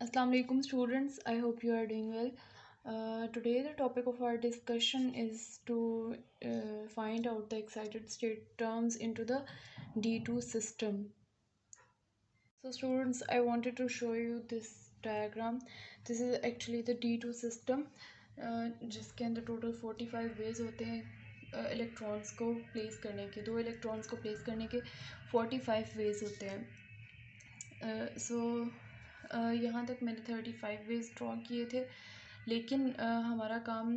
Assalamu alaikum students, I hope you are doing well. Today the topic of our discussion is to find out the excited state terms into the D2 system. So students, I wanted to show you this diagram. This is actually the D2 system जिसके अंदर total 45 veg होते हैं electrons को place करने के, दो electrons को place करने के 45 वेज होते हैं. यहाँ तक मैंने 35 वेज ड्रॉ किए थे, लेकिन हमारा काम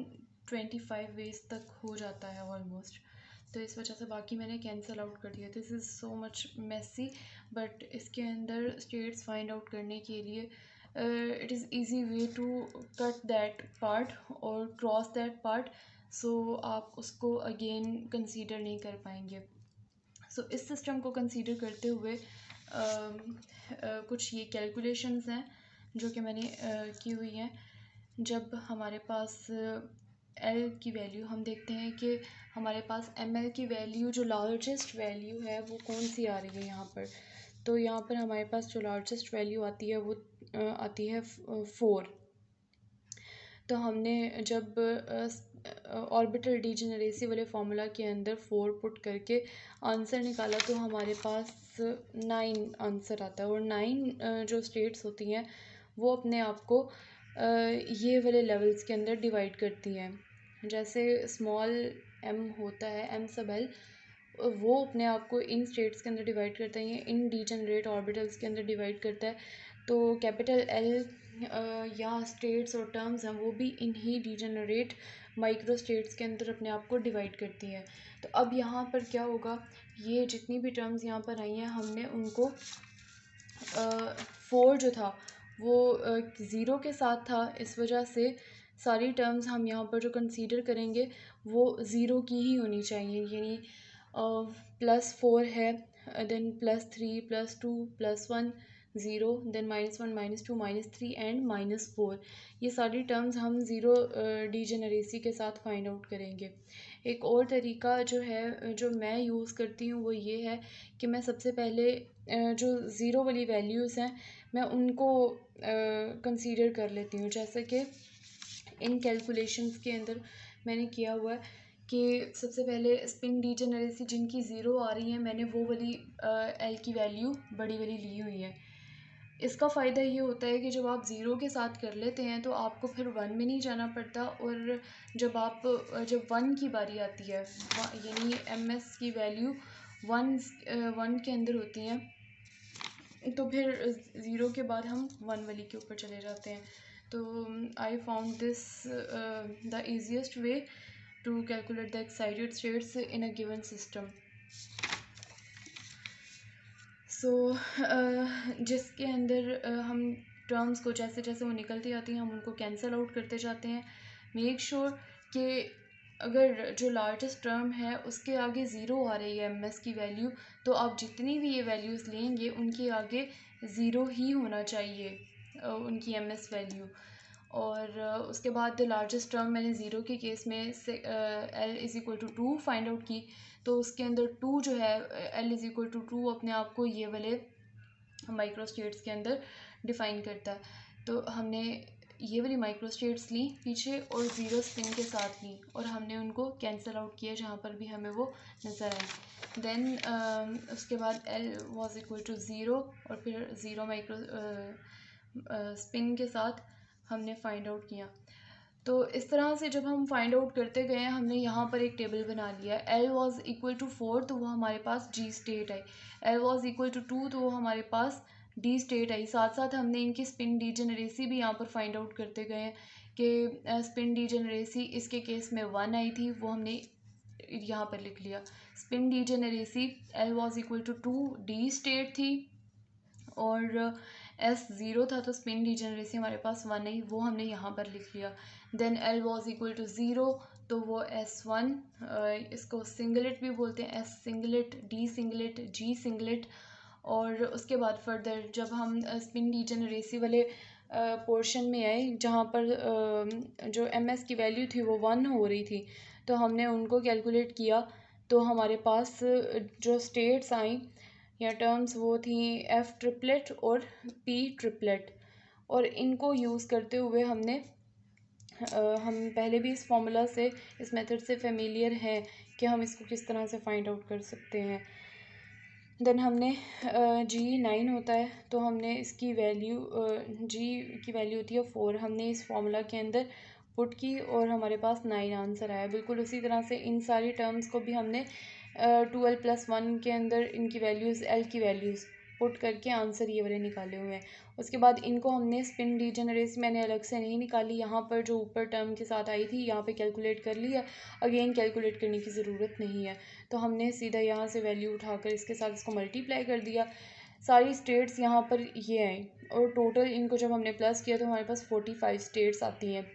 25 वेज तक हो जाता है ऑलमोस्ट. तो इस वजह से बाकी मैंने कैंसिल आउट कर दिया. This is so much messy, but इसके अंदर स्टेट्स फाइंड आउट करने के लिए it is easy way to cut that part और क्रॉस दैट पार्ट, सो आप उसको अगेन कंसीडर नहीं कर पाएंगे. सो इस सिस्टम को कंसीडर करते हुए कुछ ये कैलकुलेशंस हैं जो कि मैंने की हुई हैं. जब हमारे पास एल की वैल्यू, हम देखते हैं कि हमारे पास एम एल की वैल्यू, जो लार्जेस्ट वैल्यू है वो कौन सी आ रही है यहाँ पर. तो यहाँ पर हमारे पास जो लार्जेस्ट वैल्यू आती है वो आती है 4. तो हमने जब ऑर्बिटल डीजेनरेसी वाले फार्मूला के अंदर 4 पुट करके आंसर निकाला तो हमारे पास 9 आंसर आता है. और 9 जो स्टेट्स होती हैं वो अपने आप को ये वाले लेवल्स के अंदर डिवाइड करती हैं. जैसे स्मॉल m होता है, m सब l, वो अपने आप को इन स्टेट्स के अंदर डिवाइड करता है, इन डीजेनरेट ऑर्बिटल्स के अंदर डिवाइड करता है. तो कैपिटल L या स्टेट्स और टर्म्स हैं वो भी इन्हीं डीजेनरेट माइक्रो स्टेट्स के अंदर अपने आप को डिवाइड करती हैं. तो अब यहाँ पर क्या होगा, ये जितनी भी टर्म्स यहाँ पर आई हैं हमने उनको 4 जो था वो 0 के साथ था, इस वजह से सारी टर्म्स हम यहाँ पर जो कंसीडर करेंगे वो 0 की ही होनी चाहिए. यानी +4 है, देन +3 +2 +1 0, देन -1 -2 -3 एंड -4. ये सारी टर्म्स हम ज़ीरो डीजेनरेसी के साथ फाइंड आउट करेंगे. एक और तरीका जो है जो मैं यूज़ करती हूँ वो ये है कि मैं सबसे पहले जो ज़ीरो वाली वैल्यूज़ हैं मैं उनको कंसीडर कर लेती हूँ. जैसे कि इन कैलकुलेशंस के अंदर मैंने किया हुआ है कि सबसे पहले स्पिन डीजेनरेसी जिनकी ज़ीरो आ रही है मैंने वो वाली एल की वैल्यू बड़ी वाली ली हुई है. इसका फ़ायदा ये होता है कि जब आप ज़ीरो के साथ कर लेते हैं तो आपको फिर 1 में नहीं जाना पड़ता. और जब 1 की बारी आती है, यानी एम एस की वैल्यू 1 के अंदर होती हैं, तो फिर 0 के बाद हम 1 वाली के ऊपर चले जाते हैं. तो I found this the easiest way to calculate the excited states in a given system. So जिसके अंदर हम टर्म्स को जैसे जैसे वो निकलती आती हैं हम उनको कैंसिल आउट करते जाते हैं. मेक श्योर कि अगर जो लार्जेस्ट टर्म है उसके आगे ज़ीरो आ रही है एम एस की वैल्यू, तो आप जितनी भी ये वैल्यूज़ लेंगे उनके आगे ज़ीरो ही होना चाहिए उनकी एम एस वैल्यू. और उसके बाद लार्जेस्ट टर्म मैंने ज़ीरो के केस में से L is equal to 2 find out की. तो उसके अंदर 2 जो है, एल इज़ इक्वल टू 2 अपने आप को ये वाले माइक्रो स्टेट्स के अंदर डिफ़ाइन करता है. तो हमने ये वाली माइक्रो स्टेट्स ली पीछे और ज़ीरो स्पिन के साथ ली और हमने उनको कैंसिल आउट किया जहाँ पर भी हमें वो नज़र आए. देन उसके बाद एल वाज इक्वल टू 0 और फिर 0 माइक्रो स्पिन के साथ हमने फाइंड आउट किया. तो इस तरह से जब हम फाइंड आउट करते गए हमने यहाँ पर एक टेबल बना लिया. एल वाज इक्वल टू 4 तो वो हमारे पास G state I. L was equal to 2 तो वो हमारे पास डी स्टेट आई. साथ साथ हमने इनकी स्पिन डीजेनरेसी भी यहाँ पर फाइंड आउट करते गए हैं कि स्पिन डीजेनरेसी इसके केस में 1 आई थी, वो हमने यहाँ पर लिख लिया. Spin degeneracy L was equal to 2 D state थी और एस 0 था तो स्पिन डीजेनरेसी हमारे पास 1 आई, वो हमने यहाँ पर लिख लिया. Then L was equal to 0 तो वो S1, इसको सिंगलेट भी बोलते हैं, S singlet, D singlet, G singlet. और उसके बाद फर्दर जब हम स्पिन डीजेनरेसी वाले पोर्शन में आए जहाँ पर जो MS की वैल्यू थी वो 1 हो रही थी, तो हमने उनको कैलकुलेट किया. तो हमारे पास जो स्टेट्स आई या टर्म्स वो थी F ट्रिपलेट और P ट्रिपलेट. और इनको यूज़ करते हुए हम पहले भी इस फॉर्मूला से, इस मेथड से फेमिलियर हैं कि हम इसको किस तरह से फाइंड आउट कर सकते हैं। देन हमने G9 होता है, तो हमने इसकी वैल्यू G की वैल्यू होती है 4, हमने इस फॉर्मूला के अंदर पुट की और हमारे पास 9 आंसर आया। बिल्कुल उसी तरह से इन सारी टर्म्स को भी हमने 12+1 के अंदर इनकी वैल्यूज़, L की वैल्यूज़ पुट करके आंसर ये वाले निकाले हुए हैं। उसके बाद इनको हमने स्पिन डिजेनरेसी मैंने अलग से नहीं निकाली, यहाँ पर जो ऊपर टर्म के साथ आई थी यहाँ पे कैलकुलेट कर लिया, अगेन कैलकुलेट करने की ज़रूरत नहीं है। तो हमने सीधा यहाँ से वैल्यू उठाकर इसके साथ इसको मल्टीप्लाई कर दिया। सारी स्टेट्स यहाँ पर ये आई और टोटल इनको जब हमने प्लस किया तो हमारे पास 45 स्टेट्स आती हैं।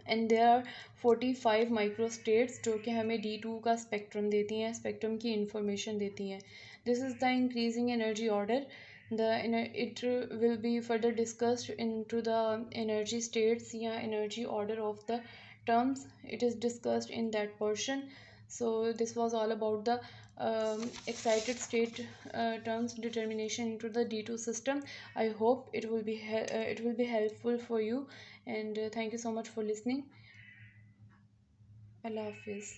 And there are 45 micro states जो कि हमें D2 का स्पेक्ट्रम देती हैं, स्पेक्ट्रम की इंफॉर्मेशन देती हैं। This is the increasing energy order. It will be further discussed into the energy states या energy order of the terms. It is discussed in that portion. So this was all about the excited state terms determination into the D2 system. I hope it will be helpful for you, and thank you so much for listening. Allah Hafiz.